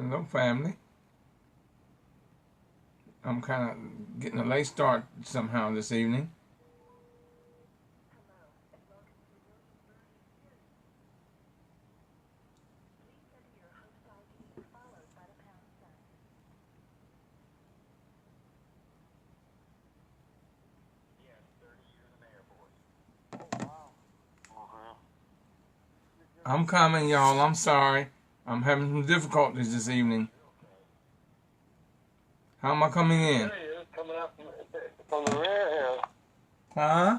Hello, family. I'm kind of getting a late start somehow this evening. I'm coming, y'all. I'm sorry. I'm having some difficulties this evening. How am I coming in? There he is, coming up from the rear here. Huh?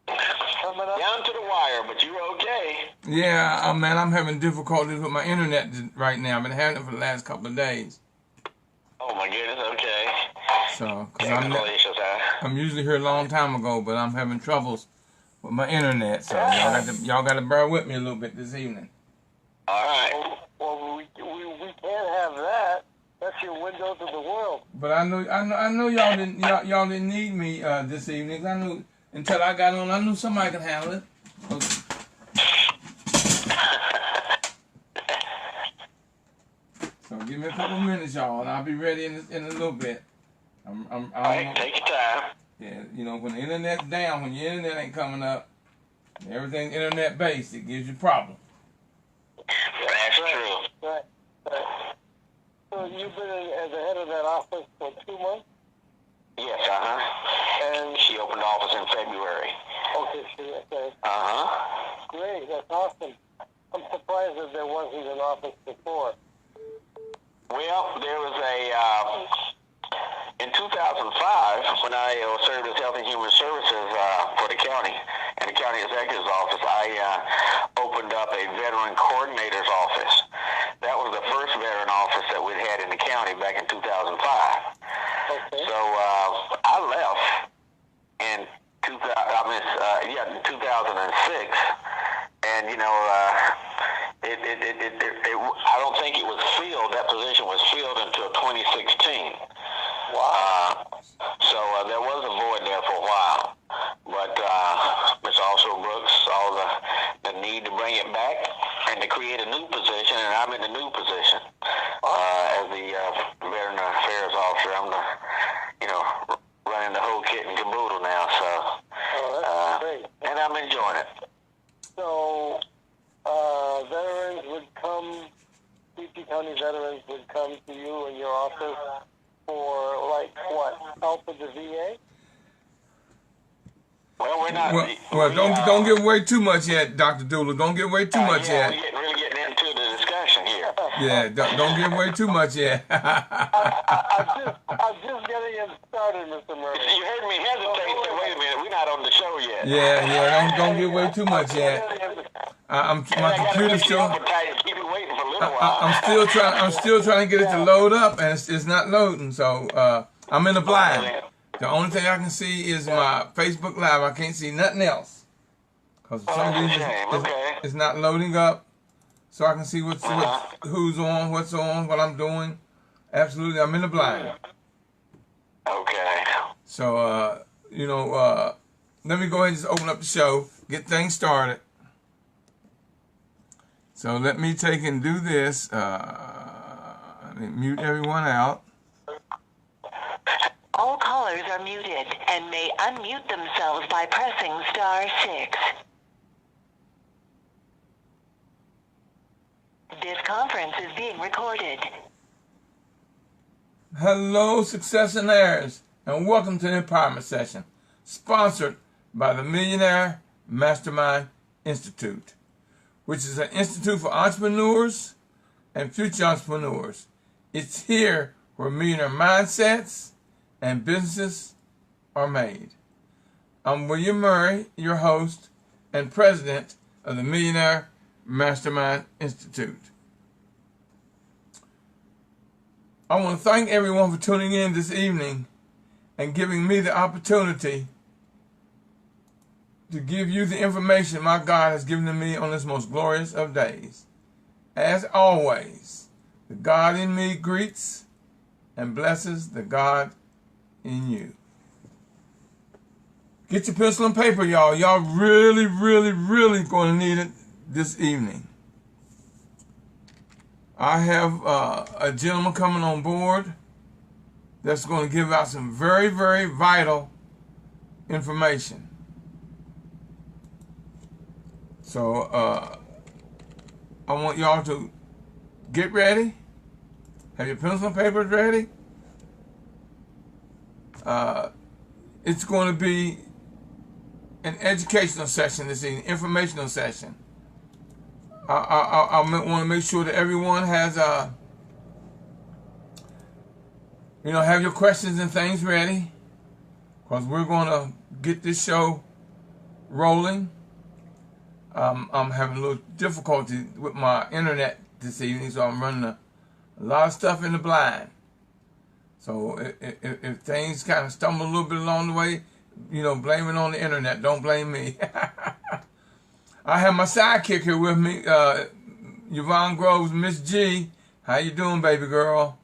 Coming up. Down to the wire, but you're okay. Yeah, man, I'm having difficulties with my internet right now. I've been having it for the last couple of days. Oh my goodness, okay. So, because Technical issues, huh? I'm usually here a long time ago, but I'm having troubles with my internet. So y'all got to bear with me a little bit this evening. All right. Well, we can't have that. That's your window to the world. But I know y'all didn't need me this evening. I knew until I got on. I knew somebody could handle it. So give me a couple minutes, y'all, and I'll be ready in a little bit. All right, take your time. Yeah, you know, when the internet's down, when your internet ain't coming up, everything's internet based, it gives you problems. That's true. Right. So you've been as the head of that office for 2 months? Yes, And she opened office in February. Okay. Great, that's awesome. I'm surprised that there wasn't an office before. Well, there was in 2005, when I served as Health and Human Services for the county and the county executive's office, I opened up a veteran coordinator's office. That was the first veteran office that we'd had in the county back in 2005. Okay. So I left in 2006, and I don't think it was filled. That position was filled until 2016. Wow. So there was a void there for a while, but Ms. Also Brooks saw the need to bring it back and to create a new position, and I'm in the new position as the Veteran Affairs Officer. I'm running the whole kit and caboodle now. So, that's great. And I'm enjoying it. So, veterans would come, PG County veterans would come to you in your office for, like, what, help with the VA? Well, we're not. Well, don't give away too much yet, Dr. Doolittle. Don't give away too much yet. We're really getting into the discussion here. Yeah, don't give away too much yet. I'm just getting it started, Mr. Murray. You heard me hesitate and say, wait a minute, we're not on the show yet. Yeah, don't give away too much yet. My computer's still. I'm still trying to get it to load up, and it's not loading. So I'm in the blind. The only thing I can see is my Facebook Live. I can't see nothing else because for some reason it's not loading up, so I can see who's on, what's on, what I'm doing. Absolutely, I'm in the blind. Okay. So let me go ahead and just open up the show, get things started. So let me take and do this. Let me mute everyone out. All callers are muted and may unmute themselves by pressing *6. This conference is being recorded. Hello, successionaires, and welcome to the Empowerment Session, sponsored by the Millionaire Mastermind Institute, which is an institute for entrepreneurs and future entrepreneurs. It's here where millionaire mindsets and businesses are made. I'm William Murray, your host and president of the Millionaire Mastermind Institute. I want to thank everyone for tuning in this evening and giving me the opportunity to give you the information my God has given to me on this most glorious of days. As always, the God in me greets and blesses the God in you. Get your pencil and paper, y'all. Y'all really, really, really going to need it this evening. I have a gentleman coming on board that's going to give out some very, very vital information. So I want y'all to get ready. Have your pencil and papers ready. It's going to be an educational session this evening, informational session. I want to make sure that everyone has, have your questions and things ready, because we're going to get this show rolling. I'm having a little difficulty with my internet this evening, so I'm running a lot of stuff in the blind. So if things kind of stumble a little bit along the way, blame it on the internet. Don't blame me. I have my sidekick here with me, Yvonne Groves, Miss G. How you doing, baby girl?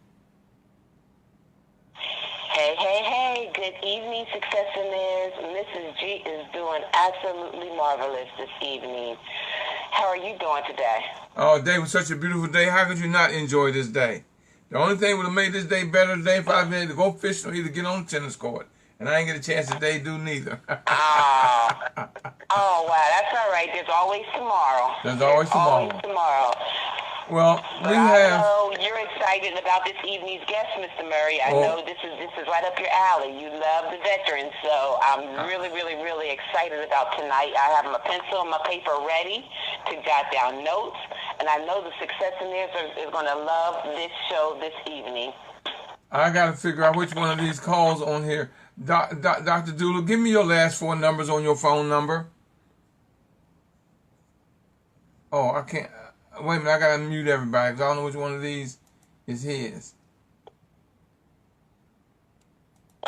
Hey, hey, hey. Good evening, Successionaires. Mrs. G is doing absolutely marvelous this evening. How are you doing today? Oh, today was such a beautiful day. How could you not enjoy this day? The only thing would have made this day better today if I'd been able to go fishing or either get on the tennis court. And I ain't get a chance today to do neither. Oh, wow. That's all right. There's always tomorrow. There's always tomorrow. Always tomorrow. Well, but I know you're excited about this evening's guest, Mr. Murray. I know this is right up your alley. You love the veterans, so I'm really, really, really excited about tonight. I have my pencil and my paper ready to jot down notes, and I know the Successionaires is going to love this show this evening. I got to figure out which one of these calls on here. Dr. Doolittle, give me your last 4 numbers on your phone number. Oh, I can't. Wait a minute, I got to mute everybody because I don't know which one of these is his.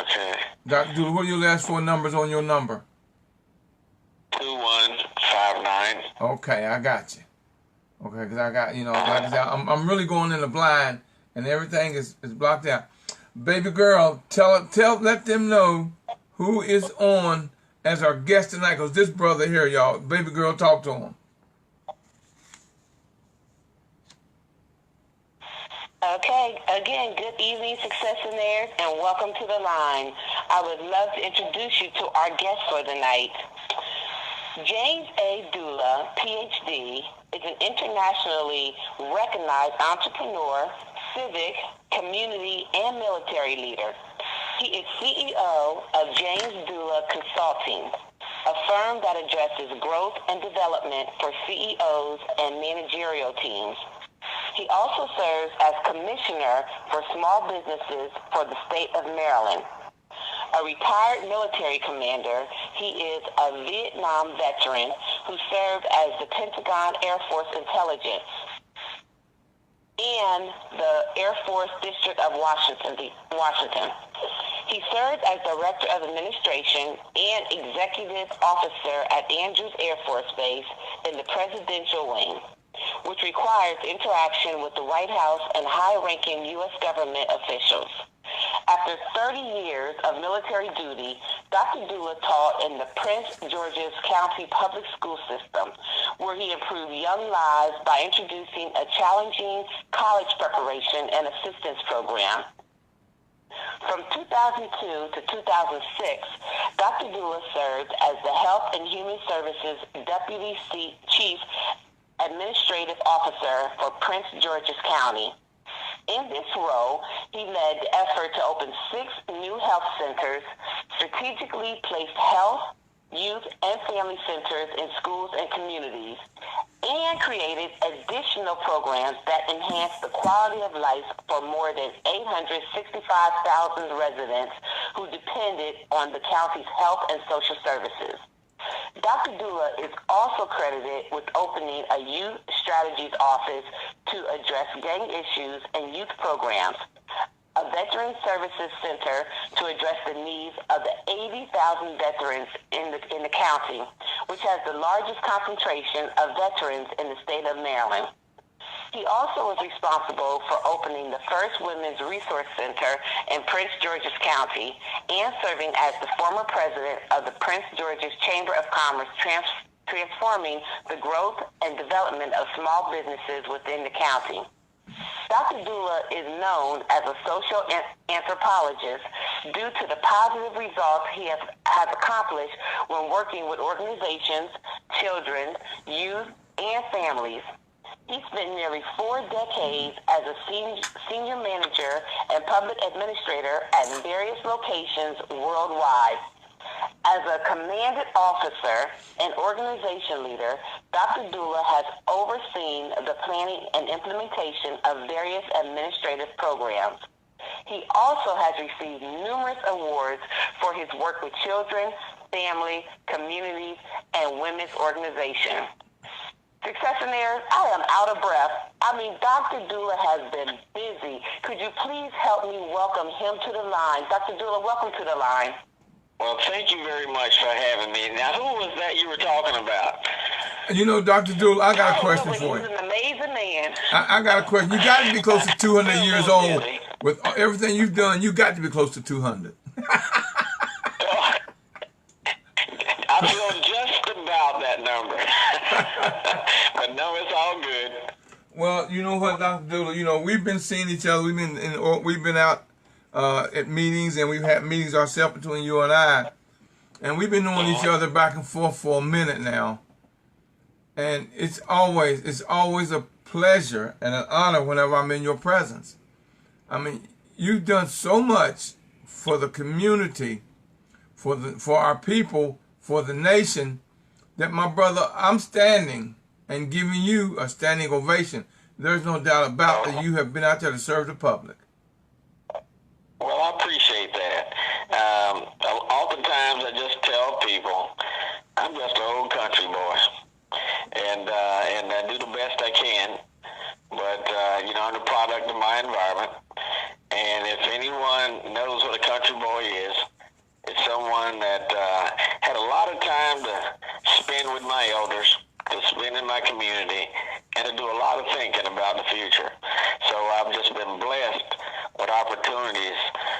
Okay. Dr. Doolittle, what are your last 4 numbers on your number? 2159. Okay, I got you. Okay, because I got, like I said, I'm really going in the blind and everything is blocked out. Baby girl, let them know who is on as our guest tonight, because this brother here, y'all, baby girl, talk to him. Okay, again, good evening, Successionaires, and welcome to the line. I would love to introduce you to our guest for the night. James A. Dula, PhD, is an internationally recognized entrepreneur, civic, community, and military leader. He is CEO of James Dula Consulting, a firm that addresses growth and development for CEOs and managerial teams. He also serves as commissioner for small businesses for the state of Maryland. A retired military commander, he is a Vietnam veteran who served as the Pentagon Air Force Intelligence and the Air Force District of Washington. He served as Director of Administration and Executive Officer at Andrews Air Force Base in the Presidential Wing, which requires interaction with the White House and high-ranking U.S. government officials. After 30 years of military duty, Dr. Dula taught in the Prince George's County Public School System, where he improved young lives by introducing a challenging college preparation and assistance program. From 2002 to 2006, Dr. Dula served as the Health and Human Services Deputy Chief Administrative Officer for Prince George's County. In this role, he led the effort to open 6 new health centers, strategically placed health, youth, and family centers in schools and communities, and created additional programs that enhanced the quality of life for more than 865,000 residents who depended on the county's health and social services. Dr. Dula is also credited with opening a youth strategies office to address gang issues and youth programs, a veteran services center to address the needs of the 80,000 veterans in the county, which has the largest concentration of veterans in the state of Maryland. He also was responsible for opening the first Women's Resource Center in Prince George's County and serving as the former president of the Prince George's Chamber of Commerce, transforming the growth and development of small businesses within the county. Dula is known as a social anthropologist due to the positive results he has accomplished when working with organizations, children, youth, and families. He spent nearly 4 decades as a senior manager and public administrator at various locations worldwide. As a commanded officer and organization leader, Dr. Dula has overseen the planning and implementation of various administrative programs. He also has received numerous awards for his work with children, family, communities, and women's organizations. Successionaires, I am out of breath. I mean, Dr. Dula has been busy. Could you please help me welcome him to the line? Dr. Dula, welcome to the line. Well, thank you very much for having me. Now, who was that you were talking about? You know, Dr. Dula, I got a question for you. He's an amazing man. I got a question. You got to be close to 200 years old. With everything you've done, you got to be close to 200. I feel just about that number. But no, it's all good. Well, you know what, Dr. Dula, you know, we've been seeing each other. We've been out at meetings, and we've had meetings ourselves between you and I. And we've been knowing each other back and forth for a minute now. And it's always a pleasure and an honor whenever I'm in your presence. I mean, you've done so much for the community, for our people, for the nation, that, my brother, I'm standing and giving you a standing ovation. There's no doubt about that you have been out there to serve the public. Well, I appreciate that. Oftentimes I just tell people I'm just an old country boy, and I do the best I can. But you know, I'm the product of my environment, and if anyone knows what a country boy is, it's someone that had a lot of time to spend with my elders, to spend in my community, and to do a lot of thinking about the future. So I've just been blessed with opportunities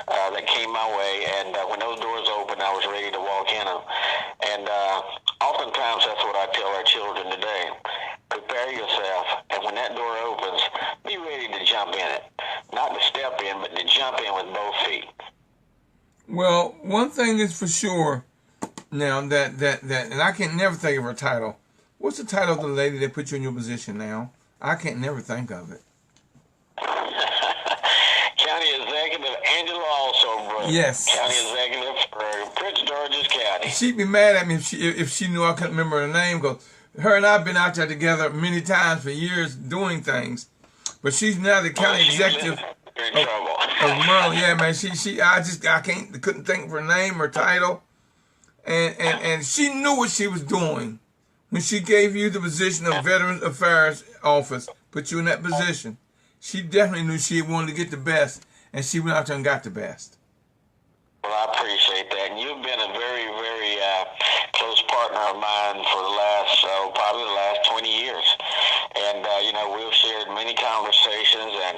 that came my way, and when those doors opened, I was ready to walk in them. And oftentimes that's what I tell our children today. Prepare yourself, and when that door opens, be ready to jump in it. Not to step in, but to jump in with both feet. Well, one thing is for sure now that and I can never think of her title. What's the title of the lady that put you in your position now? I can't never think of it. County Executive Angela Alsobrooks. Yes. County Executive for Prince George's County. She'd be mad at me if she knew I couldn't remember her name, because her and I've been out there together many times for years doing things. But she's now the county executive in trouble. of Maryland. Yeah, man. I couldn't think of her name or title. And she knew what she was doing when she gave you the position of Veterans Affairs Office, put you in that position. She definitely knew she wanted to get the best, and she went out there and got the best. Well, I appreciate that. And you've been a very, very close partner of mine for the last, probably the last 20 years. And, you know, we've shared many conversations, and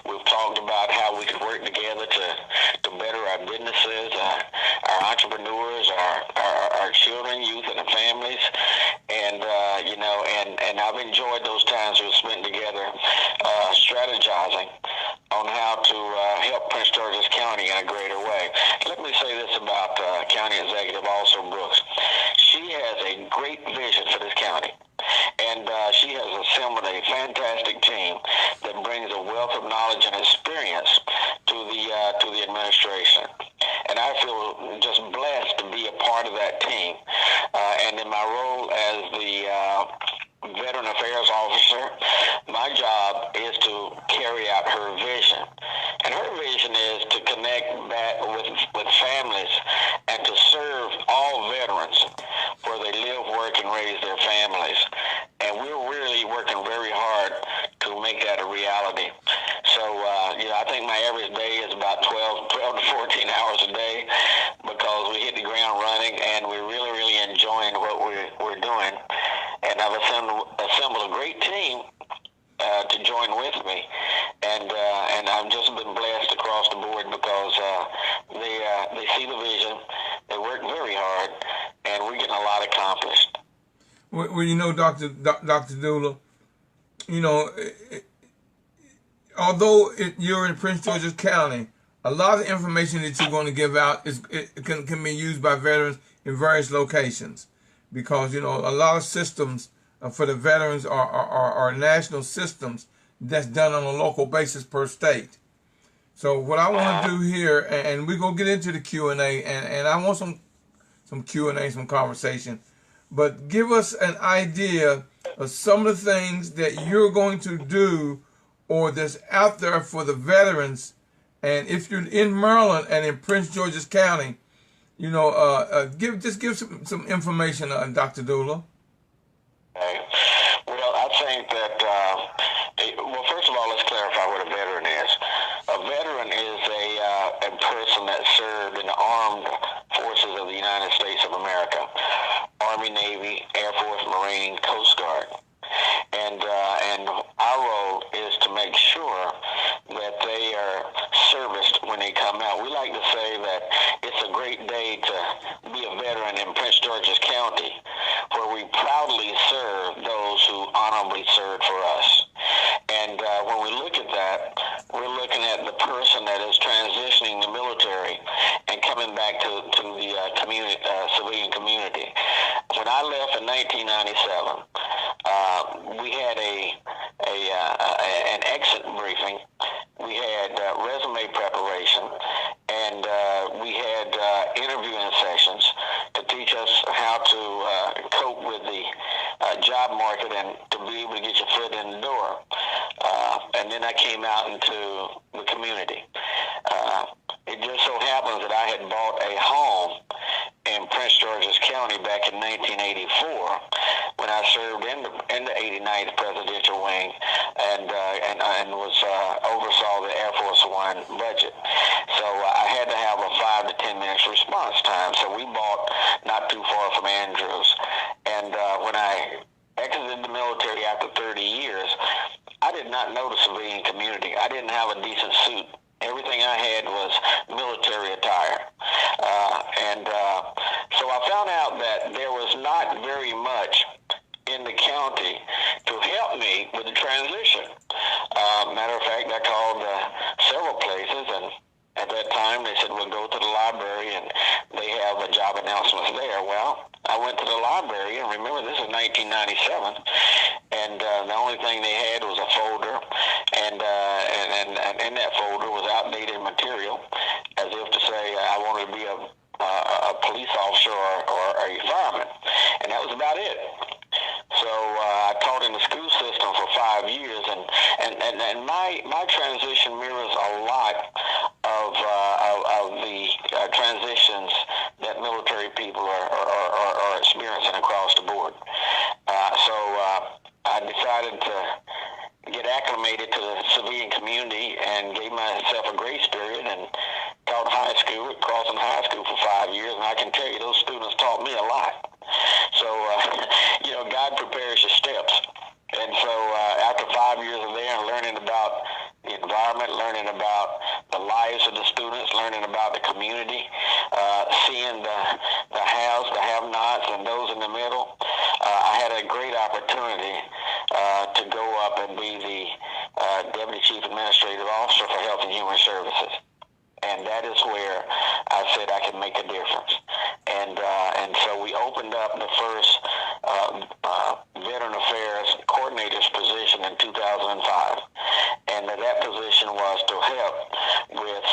we've talked about how we could work together to better our businesses, our entrepreneurs, our children, youth, and the families. And, you know, and I've enjoyed those times we've spent together strategizing on how to help Prince George's County in a greater way. Let me say this about County Executive Alsobrooks. She has a great vision for this county, and she has assembled a fantastic team that brings a wealth of knowledge and experience to the administration. And I feel just blessed to be a part of that team. And in my role as the Veteran Affairs Officer, my job is to carry out her vision. And her vision is to connect back with families and to serve all veterans where they live, work, and raise their families. And we're really working very hard to make that a reality. So, you know, I think my average day is about 12 to 14 hours a day, because we hit the ground running, and we're really, really enjoying what we're doing. And I've assembled a great team to join with me, and I've just been blessed across the board, because they see the vision, they work very hard, and we're getting a lot accomplished. Well, you know, Dr. Dula, you know, although you're in Prince George's County, a lot of information that you're going to give out can be used by veterans in various locations, because a lot of systems for the veterans are national systems that's done on a local basis per state. So what I want to do here, and we're going to get into the Q&A, and I want some Q&A, some conversation, but give us an idea of some of the things that you're going to do or that's out there for the veterans. And if you're in Maryland and in Prince George's County, give some information, Dr. Dula. Okay. Well, I think that, first of all, let's clarify what a veteran is. A veteran is a person that served in the armed forces of the United States of America, Army, Navy, Air Force, Marine, Coast Guard. And our role is to make sure that they are serviced when they come out. We like to say that it's a great day to be a veteran in Prince George's County, where we proudly serve those who honorably served for us. And when we look at that, we're looking at the person that is transitioning the military and coming back to the community, civilian community. When I left in 1997, we had an exit briefing. We had resume preparation, and we had interviewing sessions to teach us how to cope with the job market and to be able to get your foot in the door. And then I came out into the community. It just so happens that I had bought a home in Prince George's County back in 1984 when I served in the 89th Presidential Wing and was oversaw the Air Force One budget. So I had to have a 5 to 10 minutes response time. So we bought not too far from Andrews. And when I exited the military after 30 years, I did not know the civilian community. I didn't have a decent suit. Everything I had was military attire. So I found out that there was not very much in the county to help me with the transition. Matter of fact, I called several places, and at that time they said, well, go to the library and they have a job announcements there. Well, I went to the library, and remember, this is 1997, and the only thing they had was a folder, and in that folder was outdated material, as if to say I wanted to be a police officer or a fireman, and that was about it. So I taught in the school system for 5 years, and my transition mirrors a lot of the transitions that military people are experiencing across the board. So I decided to get acclimated to the civilian community and gave myself a grace period and taught high school at Carlson High School for 5 years, and I can tell you those students taught me a lot. So, God prepares your steps. And so after 5 years of there and learning about the environment, learning about the lives of the students, learning about the community, seeing the haves, the have-nots, and those in the middle, I had a great opportunity to go up and be the Deputy Chief Administrative Officer for Health and Human Services. And that is where I said I could make a difference. And so we opened up the first Veteran Affairs Coordinator's position in 2005. And that position was to help with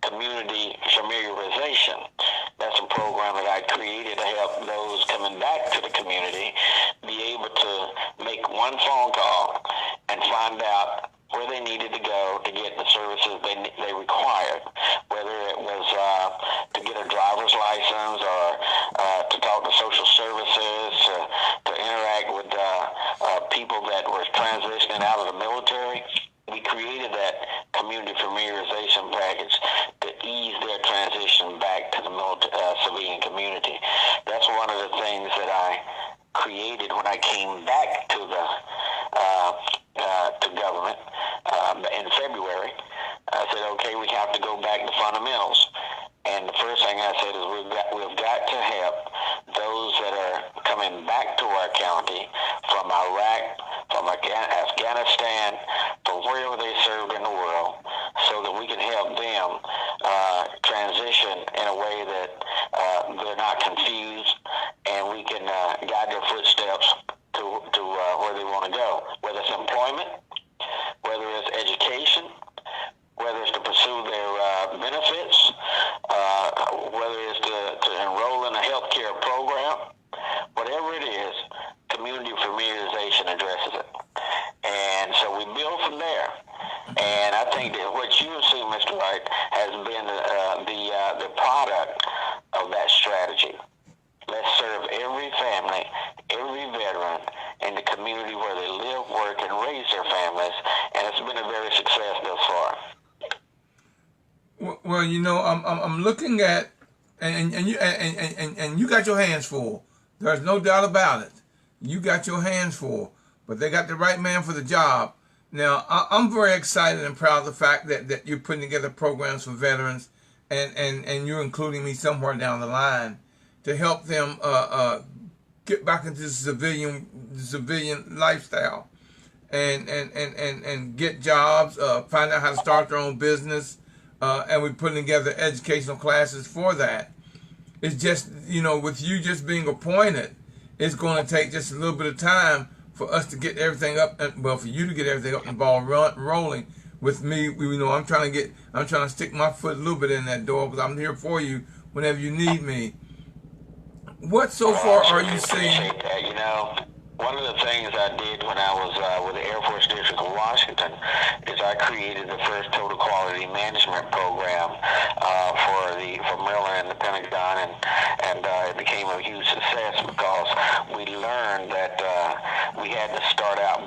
community familiarization. That's a program that I created to help those coming back to the community be able to make one phone call and find out where they needed to go to get the services they required, whether it was to get a driver's license or to talk to social services, to interact with people that were transitioning out of the military. We created that community familiarization package to ease their transition back to the civilian community. That's one of the things that I created when I came back to the to government in February. I said, okay, we have to go back to fundamentals. And the first thing I said is we've got to help those that are coming back to our county from Iraq, from Afghanistan, from wherever they Well, you know, I'm looking at, and you got your hands full. There's no doubt about it. You got your hands full, but they got the right man for the job. Now, I'm very excited and proud of the fact that you're putting together programs for veterans, and you're including me somewhere down the line to help them get back into the civilian lifestyle, and get jobs, find out how to start their own business, and we're putting together educational classes for that. It's just, you know, with you just being appointed, it's going to take just a little bit of time for us to get everything up, well, for you to get everything up and the ball rolling. With me, you know, I'm trying to stick my foot a little bit in that door, because I'm here for you whenever you need me. What so far are you seeing? You know, one of the things I did when I was with the Air Force District of Washington is I created the first total quality management program for Maryland and the Pentagon, and it became a huge success because we learned that we had to start out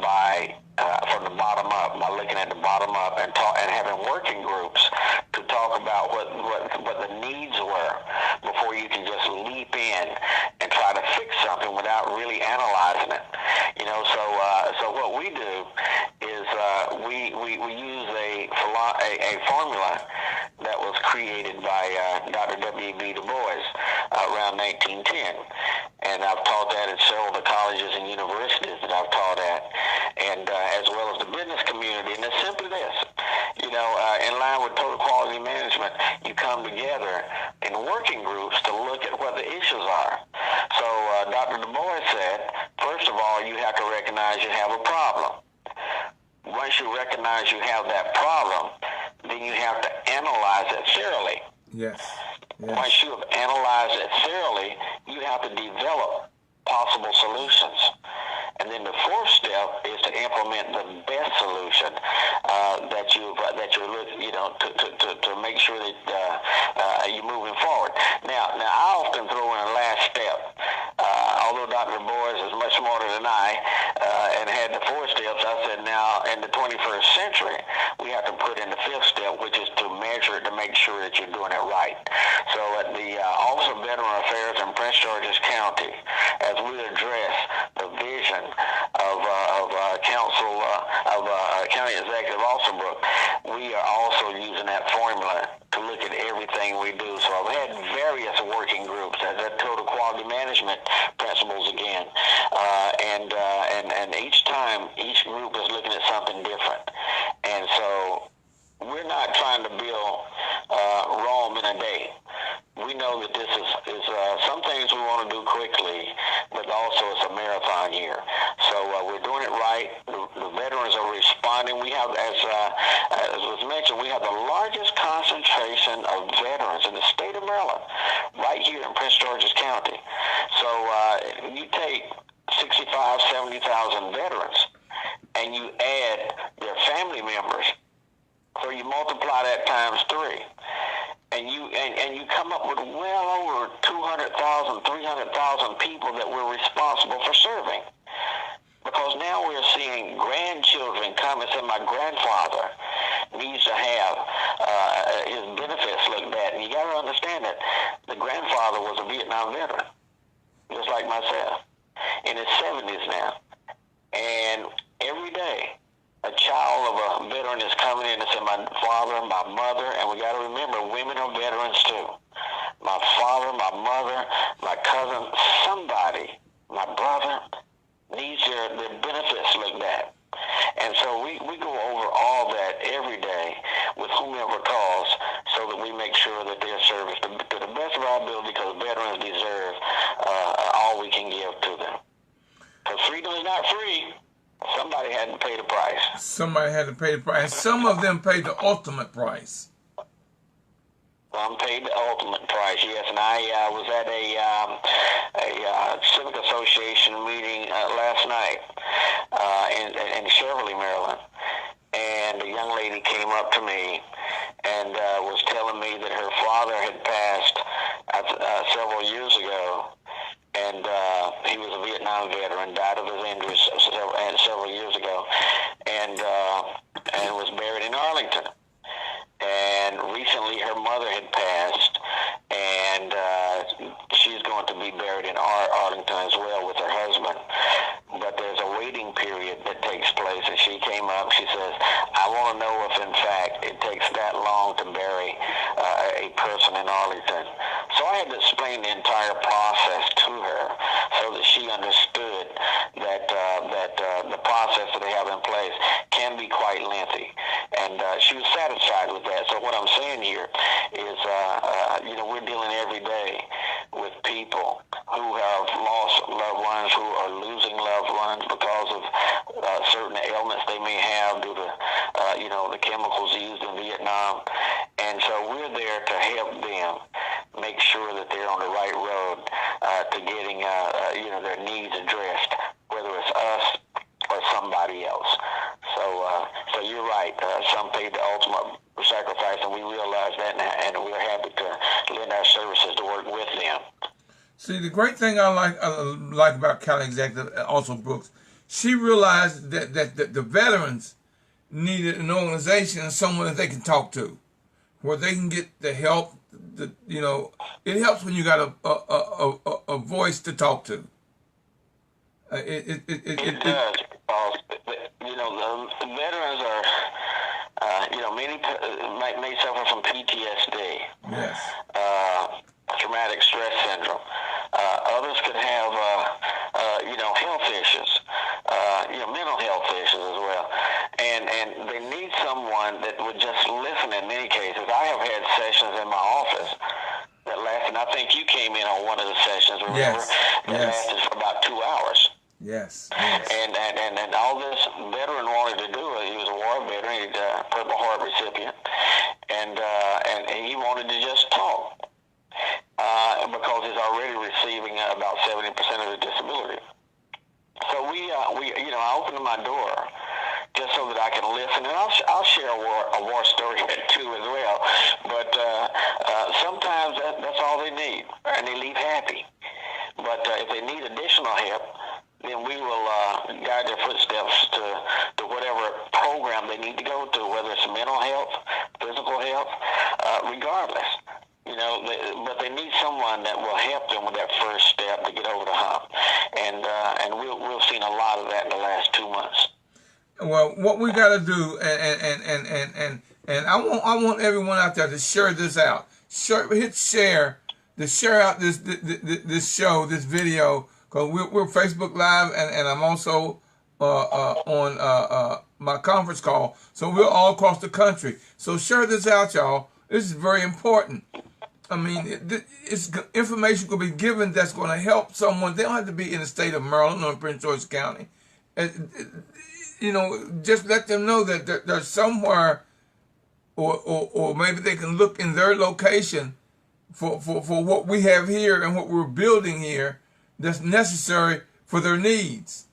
from the bottom up, by looking at the bottom up and having working groups to talk about what the needs were before you can just leap in and try to fix something without really analyzing it. You know, so what we do is we use a formula that was created by Dr. W.B. Du Bois around 1910, and I've taught that at several of the colleges and universities that I've taught at, and as well as the business community. And it's simply this, you know, in line with total quality management, you come together in working groups to look at what the issues are. So Dr. Du Bois said, first of all, you have to recognize you have a problem. Once you recognize you have that problem, then you have to analyze it thoroughly. Yes. Once you have analyzed it thoroughly, you have to develop possible solutions. And then the fourth step is to implement the best solution that you're looking, you know, to make sure that you're moving forward. Now I often throw in a last step. Although Dr. Boys is much smarter than I and had the 4 steps, I said now in the 21st century we have to put in the 5th step, which is to measure it to make sure that you're doing it right. So at the Office of Veteran Affairs in Prince George's County, as we address the vision of County Executive Alsterbrook, we are also using that formula to look at everything we do. So I've had various working groups at total quality management principles again, and each time each group is looking at something different. And so we're not trying to build Rome in a day. We know that this is some things we want to do quickly, but also it's a marathon here. So we're doing it right. The veterans are responding. We have, as was mentioned, we have the largest concentration of veterans in the state of Maryland, right here in Prince George's County. So you take 65,000, 70,000 veterans, and you add their family members, so you multiply that times 3. And you come up with well over 200,000, 300,000 people that we're responsible for serving. Because now we're seeing grandchildren come and say, my grandfather needs to have his benefits looked at. And you got to understand that the grandfather was a Vietnam veteran, just like myself, in his 70s now. And every day, a child of a veteran is coming in and saying, my father, my mother, and we got to remember, women are veterans too. My father, my mother, my cousin, somebody, my brother, needs their benefits looked at. And so we go over all that every day with whomever calls, so that we make sure that they're serviced to the best of our ability, because veterans deserve all we can give to them. Because freedom is not free. Somebody had to pay the price. Somebody had to pay the price. Some of them paid the ultimate price. Some paid the ultimate price, yes. And I was at a Civic Association meeting last night in Cheverly, Maryland. And a young lady came up to me and was telling me that her father had passed several years ago. And he was a Vietnam veteran, died of his injuries several years ago, and was buried in Arlington. And recently her mother takes that long to bury a person in Arlington. So I had to explain the entire process to her so that she understood that the process that they have in place can be quite lengthy. And she was satisfied with that. So what I'm saying here is, we're dealing every day with people who have lost loved ones, who are losing loved ones because of certain ailments they may have due to, the chemicals used in Vietnam. And so we're there to help them make sure that they're on the right road to getting, their needs addressed, whether it's us or somebody else. So you're right. Some paid the ultimate sacrifice, and we realize that, and we're happy to lend our services to work with them. See, the great thing I like about County Executive, also Brooks, she realized that the veterans needed an organization and someone that they can talk to, where they can get the help. It helps when you got a voice to talk to. It does, because the veterans are, many may suffer from PTSD. Yes. Traumatic stress syndrome. Others could have, health issues, mental health issues as well. And they need someone that would just listen in many cases. I have had sessions in my office that lasted, I think you came in on one of the sessions, remember? Yes. That lasted for about 2 hours. Yes. And all this veteran wanted to do, he was a war veteran, he's a Purple Heart recipient, and he wanted to just talk. Because he's already receiving about 70% of the disability. So I opened my door just so that I can listen, and I'll share a war story too as well. But sometimes that's all they need, and they leave happy. But if they need additional help, then we will guide their footsteps to whatever program they need to go to, whether it's mental health, physical health, regardless. But they need someone that will help them with that first step to get over the hump, and we've seen a lot of that in the last 2 months. Well, what we got to do, and I want everyone out there to share this out. Hit share, to share out this show, this video, because we're Facebook Live, and I'm also on my conference call, so we're all across the country. So share this out, y'all. This is very important. I mean, it's information could be given that's going to help someone. They don't have to be in the state of Maryland or in Prince George County. Just let them know that there's somewhere, or maybe they can look in their location for what we have here and what we're building here that's necessary for their needs.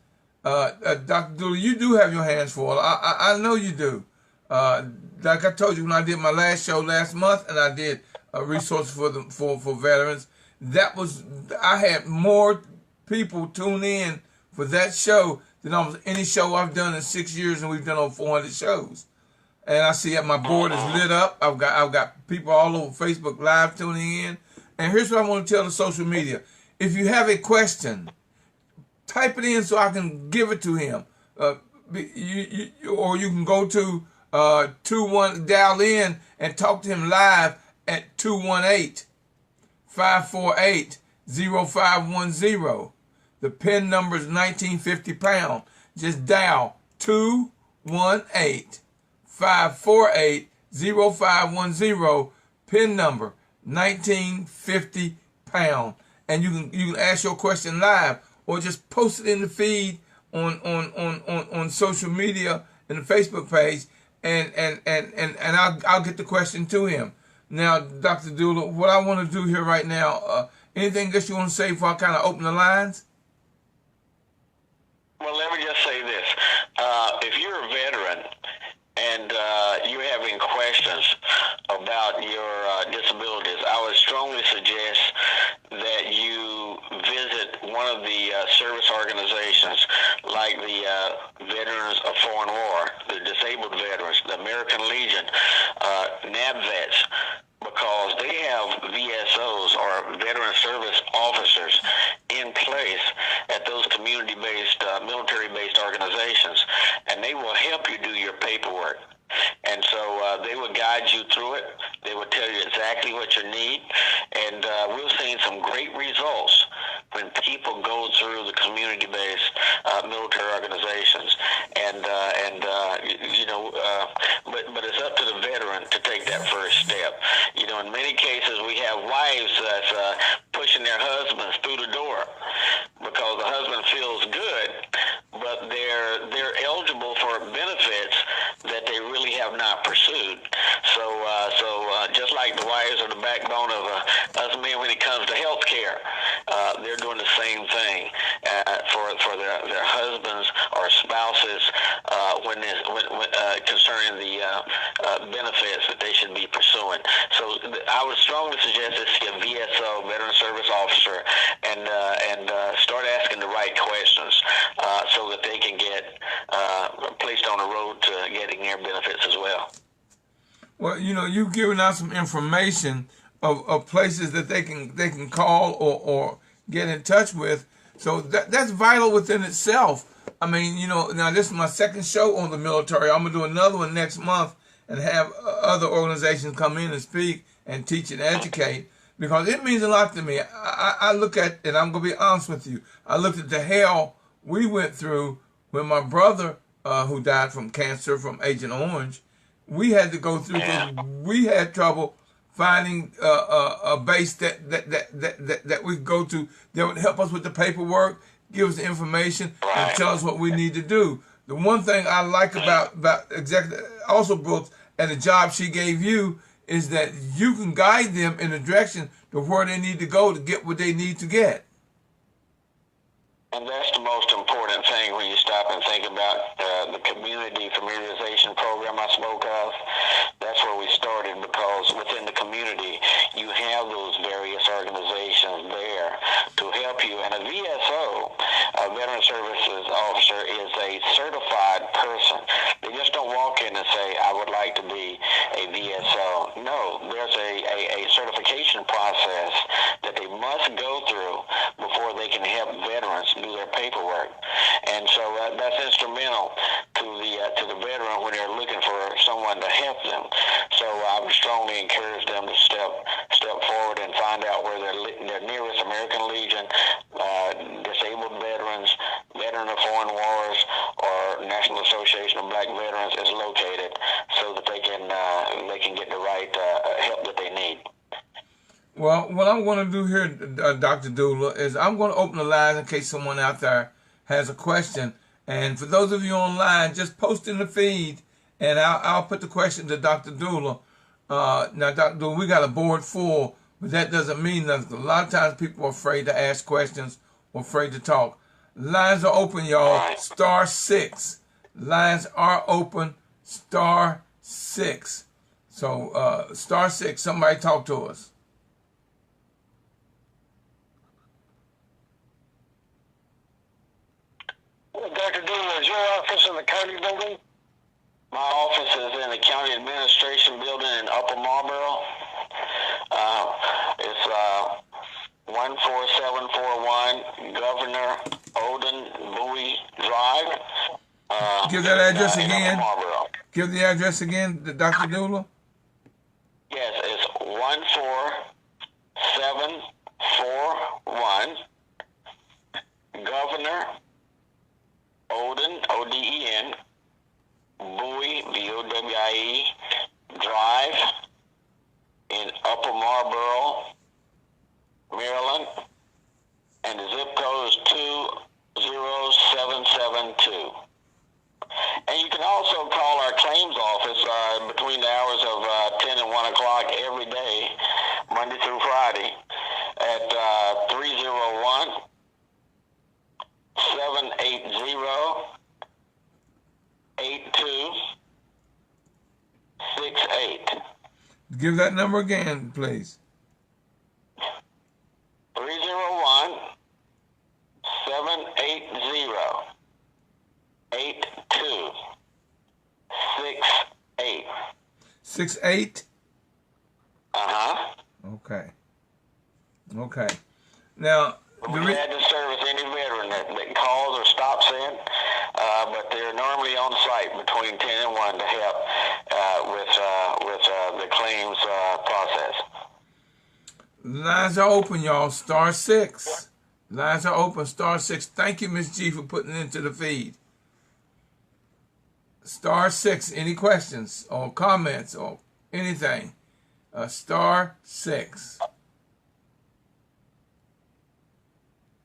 Dr. Dooley, you do have your hands full. I know you do. Like I told you when I did my last show last month, and I did a resource for veterans, I had more people tune in for that show than almost any show I've done in 6 years, and we've done over 400 shows. And I see that my board is lit up. I've got people all over Facebook Live tuning in. And here's what I want to tell the social media: if you have a question, type it in so I can give it to him. Or you can go to dial in and talk to him live at 218-548-0510. The PIN number is 1950#. Just dial 218-548-0510. PIN number 1950#. And you can ask your question live, or just post it in the feed on social media in the Facebook page, and I'll get the question to him. Now, Dr. Dooley, what I want to do here right now, anything else you want to say before I kind of open the lines? Well, let me just say this. If you're a veteran and you're having questions about your disabilities, I would strongly suggest that you visit one of the service organizations like the Veterans of Foreign War, the Disabled Veterans, the American Legion, NAVVETS, because they have VSOs, or Veteran Service Officers, in place at those community-based, military-based organizations, and they will help you do your paperwork. And so they would guide you through it. They would tell you exactly what you need, and we've seen some great results when people go through the community-based military organizations, but it's up to the veteran to take that first step. You know, in many cases, we have wives that's pushing their husbands through the door because the husband feels good, but they're eligible for benefits that they really have not pursued. So just like the wives are the backbone of us men when it comes to health care, they're doing the same thing for their husbands or spouses when concerning the benefits that they should be pursuing. So I would strongly suggest to see a VSO, Veteran Service Officer, and start asking the right questions so that they can get placed on the road to getting their benefits as well. Well, you know, you've given out some information of places that they can call or get in touch with. So that's vital within itself. I mean, you know, now this is my second show on the military. I'm going to do another one next month and have other organizations come in and speak and teach and educate, because it means a lot to me. I look at, and I'm going to be honest with you, I looked at the hell we went through when my brother, who died from cancer from Agent Orange, we had to go through, we had trouble finding a base that we go to that would help us with the paperwork, give us the information, and tell us what we need to do. The one thing I like about Executive also Brooks and the job she gave you is that you can guide them in a direction to where they need to go to get what they need to get. And that's the most important thing when you stop and think about the community familiarization program I spoke of. That's where we started, because within the community, you have those various organizations there to help you. And a VSO, a Veteran Services Officer, is a certified person. They just don't walk in and say, I would like to be a VSO. No, there's a certification process that they must go through before they can help veterans do their paperwork. And so that's instrumental to the veteran when they're looking for someone to help them. So I would strongly encourage them to step forward and find out where their nearest American Legion, disabled veterans, Veteran of Foreign Wars, or National Association of Black Veterans is located, so that they can get the right help that they need. Well, what I'm going to do here, Dr. Dula, is I'm going to open the lines in case someone out there has a question. And for those of you online, just post in the feed, and I'll put the question to Dr. Dula. Now, Dr. Dula, we got a board full, but that doesn't mean nothing. A lot of times people are afraid to ask questions or afraid to talk. Lines are open, y'all. *6. Lines are open. *6. So, *6. Somebody talk to us. Dr. Dula, is your office in the county building? My office is in the county administration building in Upper Marlboro. It's 14741 Governor Odin Bowie Drive. Give that address again. Give the address again, Dr. Dula. Yes, it's 14741 Governor Odin, O-D-E-N, Bowie, B-O-W-I-E, Drive in Upper Marlboro, Maryland, and the zip code is 20772. And you can also call our claims office between the hours of 10 and 1 o'clock every day, Monday through Friday, at 301 780-8268. Give that number again, please. 301-780-8268. 68? Okay. Now, we had to service any veteran that calls or stops in, but they're normally on site between 10 and 1 to help claims process. Lines are open, y'all. Star 6. Lines are open. Star 6. Thank you, Miss G, for putting it into the feed. Star 6. Any questions or comments or anything? Star 6.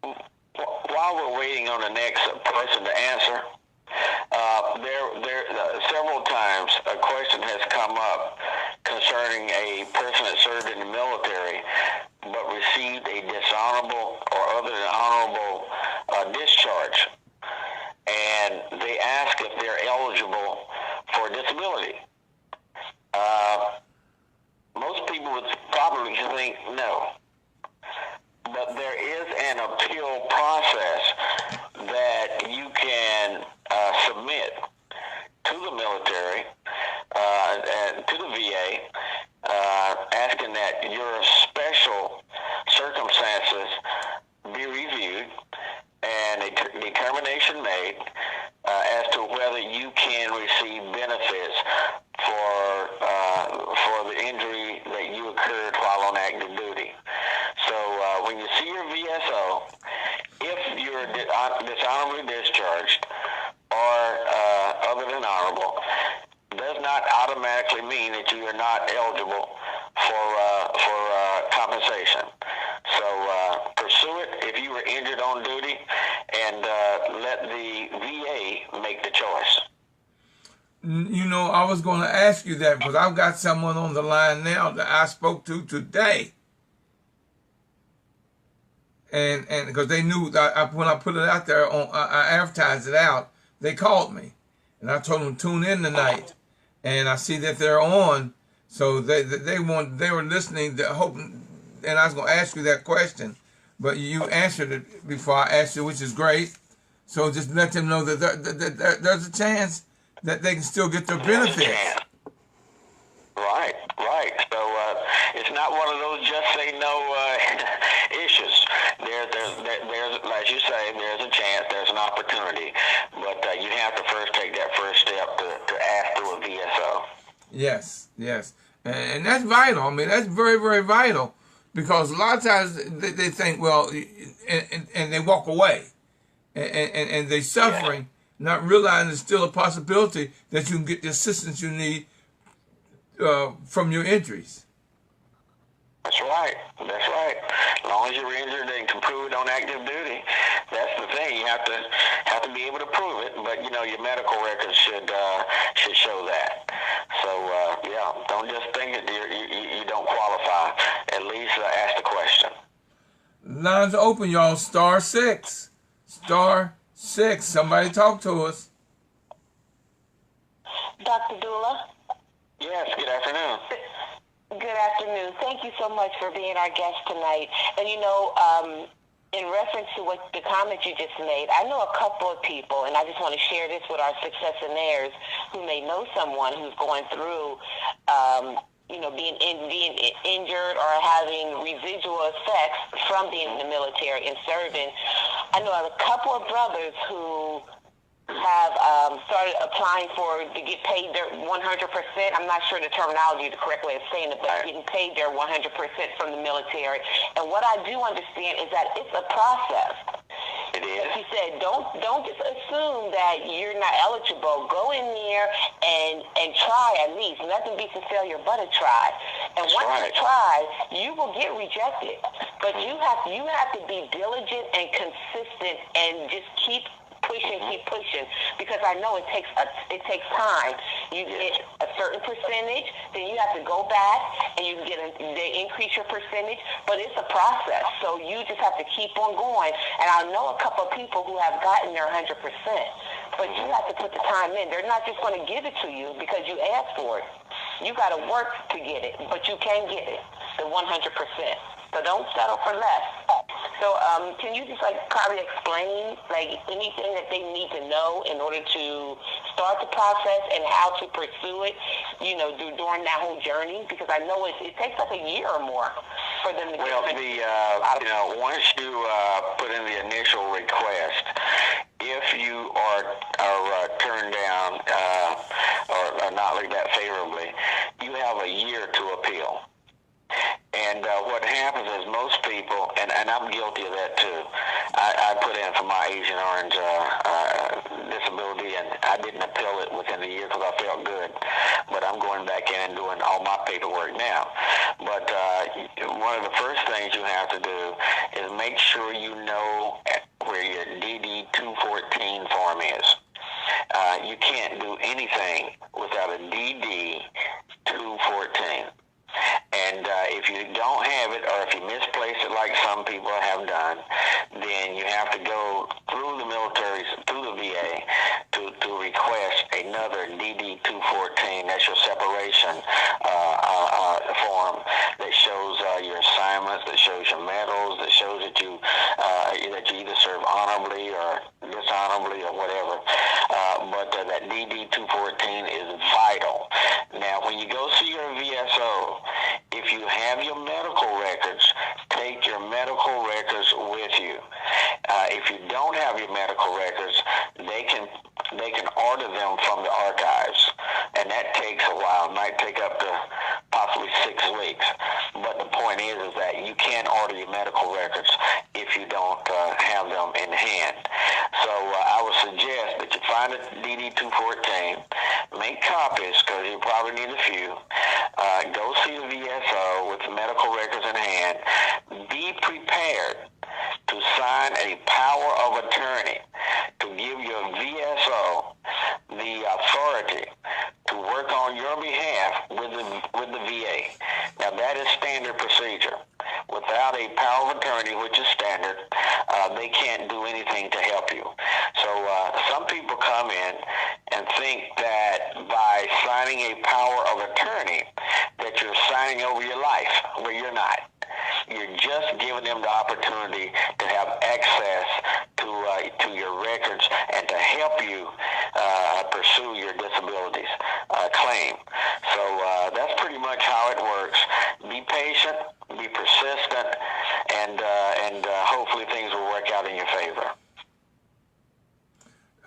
While we're waiting on the next person to answer, several times a question has come up concerning a person that served in the military but received a dishonorable or other than honorable discharge, and they ask if they're eligible for disability. Most people would probably think no. But there is an appeal process that you can submit to the military, and to the VA, asking that your special circumstances be reviewed and a determination made as to whether you can receive benefits for the injury that you occurred while on active duty. So when you see your VSO, if you're dishonorably discharged or other than honorable, does not automatically mean that you are not eligible for compensation. So pursue it if you were injured on duty, and let the VA make the choice. You know, I was going to ask you that because I've got someone on the line now that I spoke to today. And because they knew that when I put it out there, I advertised it out, they called me. And I told them tune in tonight. And I see that they're on. So they were listening, hoping, and I was going to ask you that question. But you answered it before I asked you, which is great. So just let them know that there's a chance that they can still get their benefits. Right. So it's not one of those just say no issues. There's, as you say, there's a chance, there's an opportunity, but you have to first take that first step to ask through a VSO. Yes, and that's vital. I mean, that's very, very vital, because a lot of times they think, well, and they walk away, and they're suffering, not realizing there's still a possibility that you can get the assistance you need from your injuries. That's right. As long as you're injured and can prove it on active duty, that's the thing. You have to be able to prove it. But your medical records should show that. So don't just think that you don't qualify. At least ask the question. Lines are open, y'all. Star 6. Somebody talk to us. Dr. Dula? Yes, good afternoon. Good afternoon. Thank you so much for being our guest tonight. And in reference to what the comment you just made, I know a couple of people, and I just want to share this with our successionaires who may know someone who's going through, being injured or having residual effects from being in the military and serving. I know a couple of brothers who have started applying to get paid their 100%. I'm not sure the terminology, the correct way of saying it, but getting paid their 100% from the military. And what I do understand is that it's a process. It is. Like you said, don't just assume that you're not eligible. Go in there and try at least. Nothing beats a failure but a try. And once you try, you will get rejected. But you have to be diligent and consistent and just keep pushing, because I know it takes time. You get a certain percentage, then you have to go back and you they increase your percentage, but it's a process. So you just have to keep on going. And I know a couple of people who have gotten their 100%, but you have to put the time in. They're not just going to give it to you because you asked for it. You got to work to get it, but you can get it, the 100%. So don't settle for less. So can you just probably explain anything that they need to know in order to start the process and how to pursue it, during that whole journey? Because I know it takes a year or more for them to get it. Once you put in the initial request, if you are turned down or not looked at favorably, you have a year to appeal. And what happens is most people, and I'm guilty of that too, I put in for my Agent Orange disability, and I didn't appeal it within a year because I felt good. But I'm going back in and doing all my paperwork now. But one of the first things you have to do is make sure you know where your DD-214 form is. You can't do anything without a DD-214. And if you don't have it, or if you misplace it like some people have done, then you have to go through the military, through the VA, to request another DD-214. That's your separation form that shows your assignments, that shows your medals, that shows that you either serve honorably or dishonorably or whatever. But that DD-214 is vital. Now, when you go see your VSO, if you have your medical records, take your medical records with you. If you don't have your medical records, they can order them from the archives, and that takes a while. It might take up to possibly 6 weeks. But the point is that you can't order your medical records if you don't have them in hand. So I would suggest that you find a DD-214, make copies because you probably need a few. Go see the VSO with the medical records in hand. Be prepared to sign a power of attorney to give your VSO the authority to work on your behalf with the VA. Now that is standard procedure. Without a power of attorney, which is standard, they can't do anything to help you. So some people come in and think that by signing a power of attorney that you're signing over your life, where you're not. You're just giving them the opportunity to have access to your records and to help you pursue your disabilities claim. So that's pretty much how it works. Be patient, be persistent, and hopefully things will work out in your favor.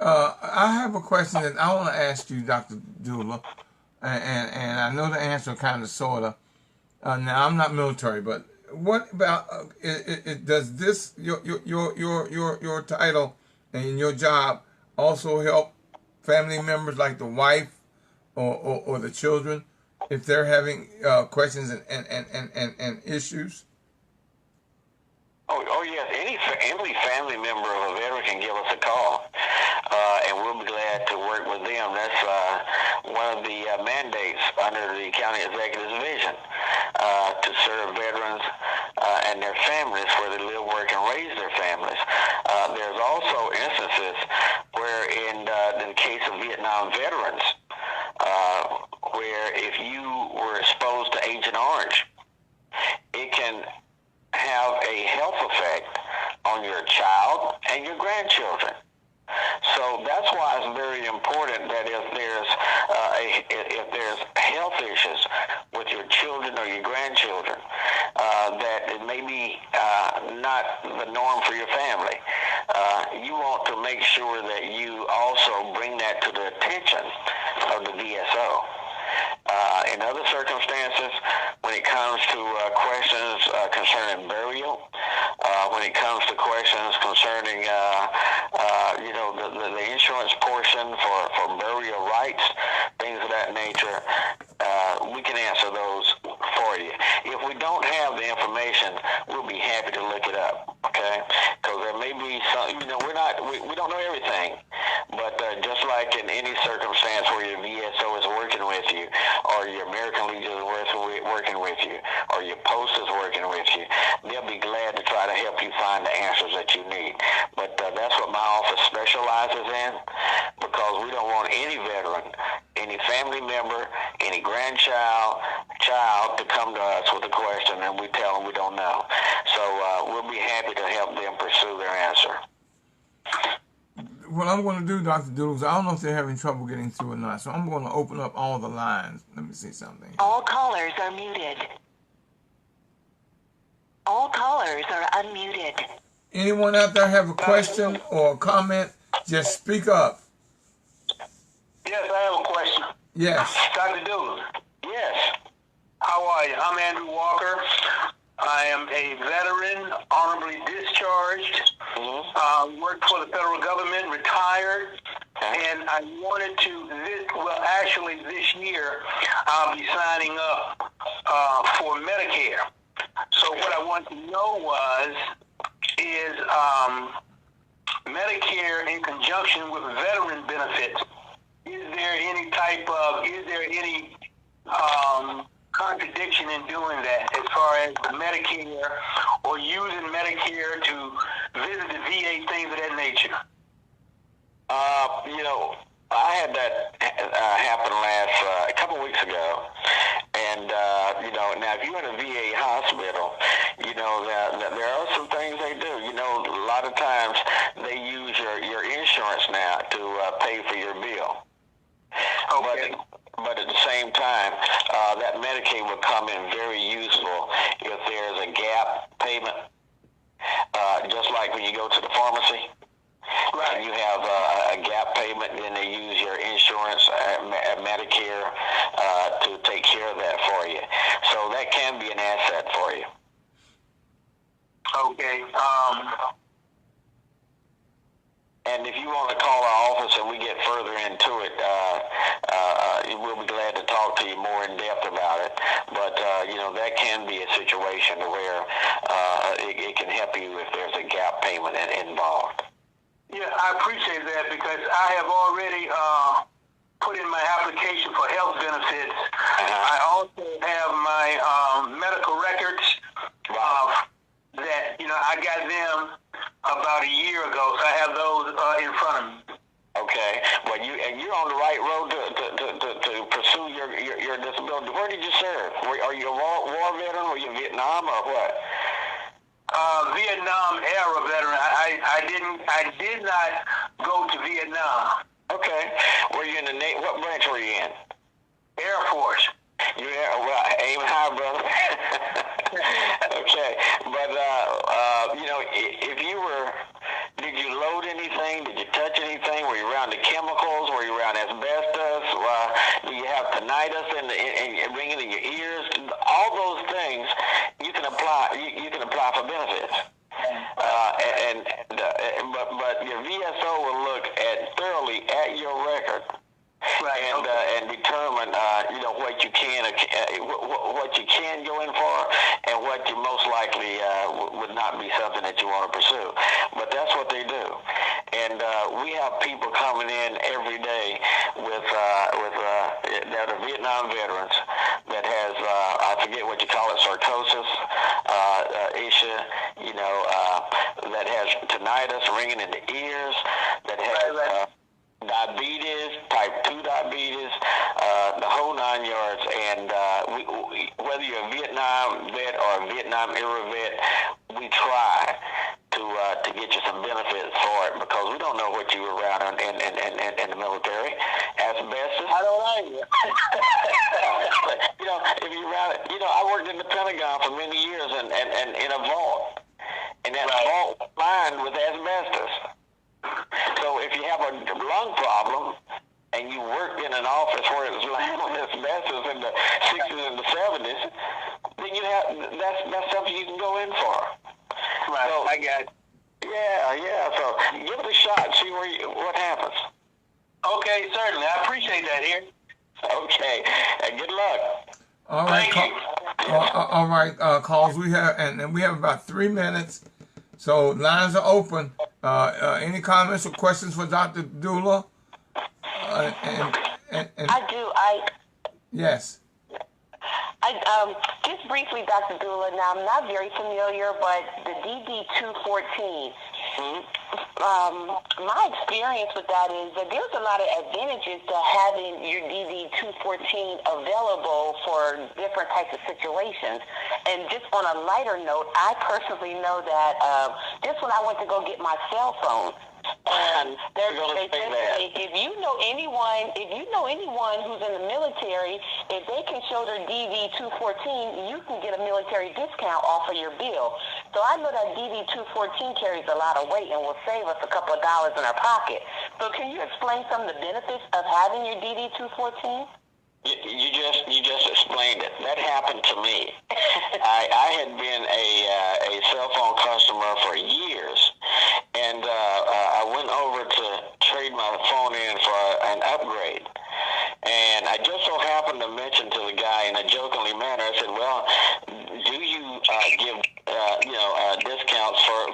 I have a question that I want to ask you, Dr. Dula, and I know the answer kind of, sort of. Now, I'm not military, but what about does this your title and your job also help family members like the wife or the children if they're having questions and issues? Oh yes, any family member of a veteran can give us a call, and we'll be glad to work with them. That's one of the mandates under the County Executive Division, to serve veterans and their families where they live, work, and raise their families. There's also instances where in the case of Vietnam veterans, where if you were exposed to Agent Orange, it can have a health effect on your child and your grandchildren. So that's why it's very important that if there's health issues with your children or your grandchildren, that it may be not the norm for your family, you want to make sure that you also bring that to the attention of the VSO. In other circumstances, when it comes to questions concerning burial, when it comes to questions concerning, the insurance portion for burial rights, things of that nature, we can answer those for you. If we don't have the information, we'll be happy to look it up, okay? Because there may be some, we don't know everything, but just like in any circumstance where your VSO is working with you, or your American Legion is working with you, or your post is working with you, they'll be glad to try to help you find the answers that you need. But that's what my office specializes in, because we don't want any veteran, any family member, any child to come to us with a question and we tell them we don't know. So we'll be happy to help them pursue their answer. What I'm going to do, Dr. Doodles, I don't know if they're having trouble getting through or not, so I'm going to open up all the lines. Let me see something. All callers are muted. All callers are unmuted. Anyone out there have a question or a comment, just speak up. Yes, I have a question. Yes. Dr. Doodles. Yes. I How are you? I'm Andrew Walker. I am a veteran, honorably discharged, worked for the federal government, retired, and I wanted to, this year, I'll be signing up for Medicare. So what I want to know is Medicare in conjunction with veteran benefits. Is there any contradiction in doing that as far as the Medicare or using Medicare to visit the VA, things of that nature? I had that happen a couple of weeks ago, and now if you're in a VA hospital, that there are some things they do. A lot of times they use your insurance now to pay for your bill. Okay. But at the same time, that Medicaid will come in very useful if there's a gap payment, just like when you go to the pharmacy. Right. And you have a gap payment, and then they use your insurance, Medicare, to take care of that for you. So that can be an asset for you. Okay. And if you want to call our office and we get further into it, we'll be glad to talk to you more in depth about it. But, that can be a situation where it can help you if there's a gap payment involved. Yeah, I appreciate that because I have already put in my application for health benefits. I also have my medical records that, I got them about a year ago, so I have those in front of me. Okay. Well, you're on the right road to pursue your disability. Where did you serve? Are you a war veteran? Were you Vietnam or what? Vietnam era veteran. I did not go to Vietnam. Okay. Were you in the Navy? What branch were you in? Air Force. Well, aim high, brother. Okay. But, if you were, did you load anything? Did you touch anything? Were you around the chemicals? Were you around asbestos? Do you have tinnitus and ringing in your ears? All those things you can apply. You can apply for benefits. But your VSO will look thoroughly at your record. Right. And determine, what you can go in for, and what you most likely would not be something that you want to pursue. But that's what they do, and we have people coming in every day with that are Vietnam veterans that has I forget what you call it, sarcosis, issue, that has tinnitus, ringing in the ears, that has. Diabetes, type 2 diabetes, the whole 9 yards, and whether you're a Vietnam vet or a Vietnam era vet, we try to get you some benefits for it because we don't know what you were around in the military. Asbestos. I don't like it. If you're around it, I worked in the Pentagon for many years and in a vault, and that vault was lined with asbestos. So if you have a lung problem and you worked in an office where it was lined with asbestos in the 60s and the 70s, then that's something you can go in for. Right. So, I got it. Yeah. So give it a shot. See what happens. Okay, certainly. I appreciate that here. Okay, and good luck. All right. Thank you. All right, calls we have, and we have about 3 minutes. So lines are open. Any comments or questions for Dr. Dula? I do. Yes. Just briefly, Dr. Dula. Now, I'm not very familiar, but the DD-214. My experience with that is that there's a lot of advantages to having your DD-214 available for different types of situations. And just on a lighter note, I personally know that just when I went to go get my cell phone, and they say, if you know anyone who's in the military, if they can show their DD-214, you can get a military discount off of your bill. So I know that DD-214 carries a lot of weight and will save us a couple of dollars in our pocket. So can you explain some of the benefits of having your DD-214? You just explained it. That happened to me. I had been a cell phone customer for years, and I went over to trade my phone in for an upgrade. And I just so happened to mention to the guy in a jokingly manner, I said, well, do you give discounts for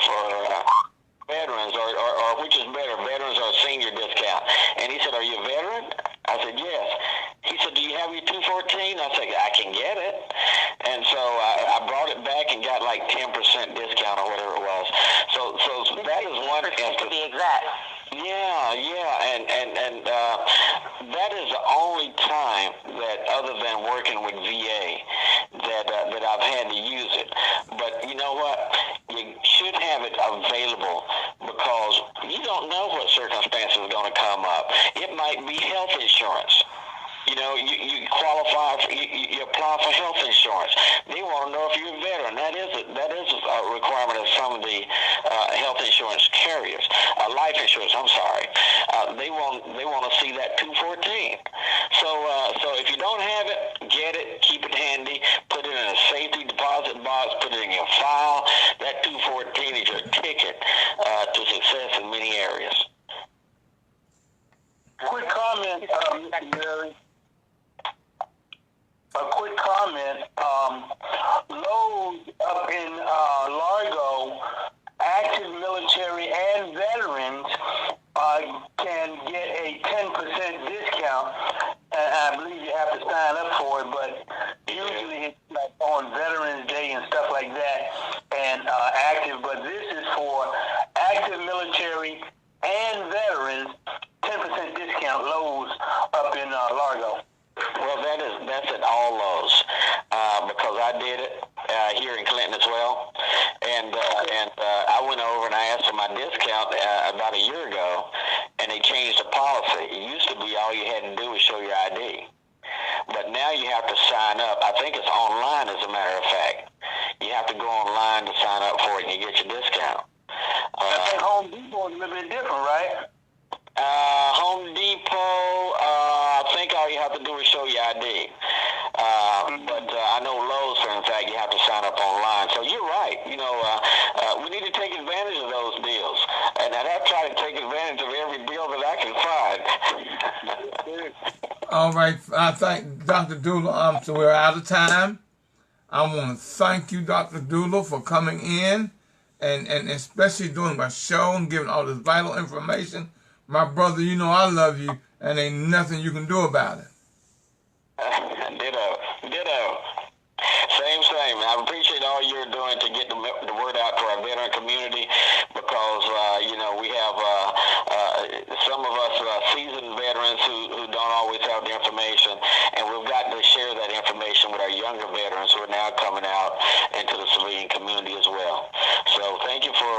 veterans, or which is better, veterans or senior discount? And he said, are you a veteran? I said, yes. He said, do you have your 214? I said, I can get it. And so I brought it back and got like 10% discount or whatever it was. So that is one instance. To be exact. Yeah, and that is the only time that, other than working with VA, that I've had to use it. But you know what? You should have it available, because you don't know what circumstances are going to come up. It might be health insurance. You know, you qualify for, you apply for health insurance. They want to know if you're a veteran. That is a requirement of some of the health insurance carriers. Life insurance, I'm sorry. They want to see that 214. So if you don't have it, get it, keep it handy, put it in a safety deposit box, put it in your file. That 214 is your ticket to success in many areas. Quick comment, Mary. A quick comment. Lowe's up in Largo, active military and veterans can get a 10% discount. And I believe you have to sign up for it, but usually it's like on Veterans Day and stuff like that, and active. But this is for active military and veterans, 10% discount. Lowe's up in Largo. Well, that's at all Lowe's, because I did it here in Clinton as well, and I went over and I asked for my discount about a year ago, and they changed the policy. It used to be all you had to do was show your ID, but now you have to sign up. I think it's online, as a matter of fact. You have to go online to sign up for it, and you get your discount. I think Home Depot is a little bit different, right? Home Depot, I think all you have to do is show your ID. But I know Lowe's, in fact, you have to sign up online. So you're right. You know, we need to take advantage of those deals. And I try to take advantage of every deal that I can find. All right. I thank Dr. Dula. So we're out of time. I want to thank you, Dr. Dula, for coming in and especially doing my show and giving all this vital information. My brother, you know I love you, and ain't nothing you can do about it. Ditto. Same. I appreciate all you're doing to get the word out to our veteran community, because we have some of us seasoned veterans who don't always have the information, and we've got to share that information with our younger veterans who are now coming out into the civilian community as well. So thank you for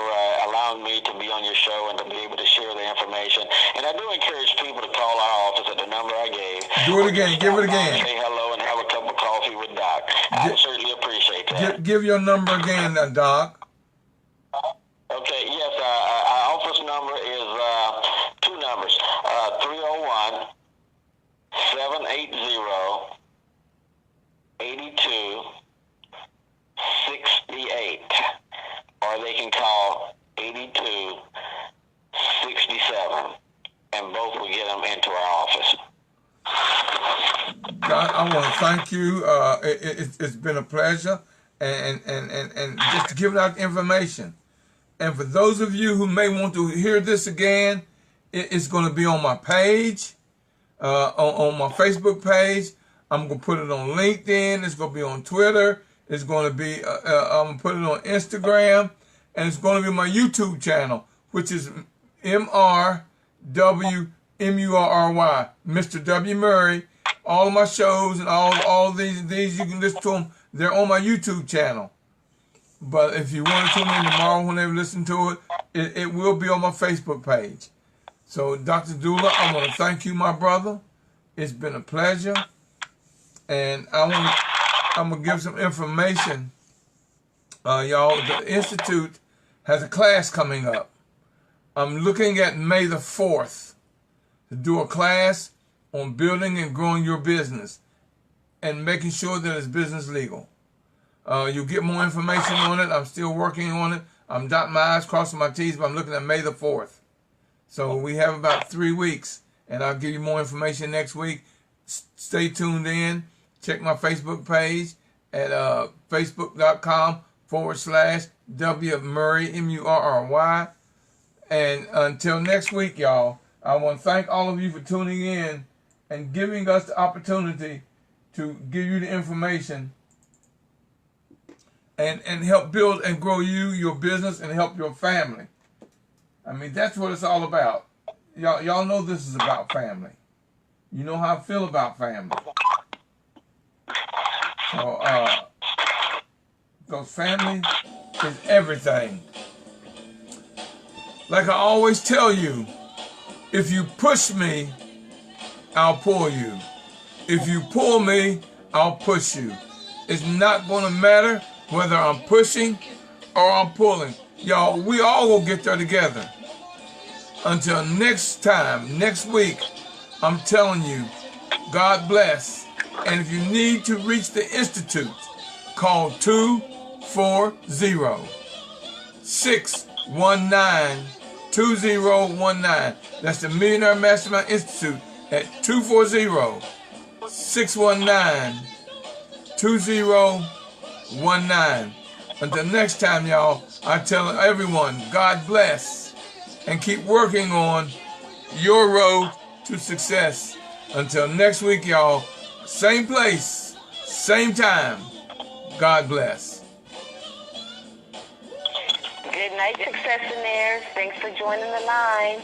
allowing me to be on your show and to be able to share the information. And I do encourage people to call our office at the number I gave. Do it again. Give it again. Say hello and have a cup of coffee with Doc. I certainly appreciate that. Give your number again, Doc. Okay, yes, our office number is two numbers, 301-780-8268, or they can call 8267, and both will get them into our office. God, I want to thank you. It's been a pleasure, and just to give out information. And for those of you who may want to hear this again, it's going to be on my page, on my Facebook page. I'm going to put it on LinkedIn. It's going to be on Twitter. It's going to be, I'm going to put it on Instagram. And it's going to be my YouTube channel, which is MrWMurry, Mr. W. Murray. All of my shows and all of these you can listen to them. They're on my YouTube channel. But if you want to tune in tomorrow whenever you listen to it, it will be on my Facebook page. So, Dr. Dula, I want to thank you, my brother. It's been a pleasure. And I'm going to give some information. Y'all, the Institute has a class coming up. I'm looking at May the 4th to do a class on building and growing your business and making sure that it's business legal. You'll get more information on it. I'm still working on it. I'm dotting my I's, crossing my T's, but I'm looking at May the 4th. So we have about 3 weeks, and I'll give you more information next week. Stay tuned in. Check my Facebook page at facebook.com/W Murray, Murry. And until next week, y'all, I want to thank all of you for tuning in and giving us the opportunity to give you the information and help build and grow your business, and help your family. I mean, that's what it's all about. Y'all know this is about family. You know how I feel about family. So, because family is everything. Like I always tell you, if you push me, I'll pull you. If you pull me, I'll push you. It's not going to matter whether I'm pushing or I'm pulling. Y'all, we all will get there together. Until next time, next week, I'm telling you, God bless. And if you need to reach the Institute, call 240-619-2019. That's the Millionaire Mastermind Institute at 240-619-2019. Until next time, y'all, I tell everyone, God bless, and keep working on your road to success. Until next week, y'all, same place, same time. God bless. Good night, Successionaires. Thanks for joining the line.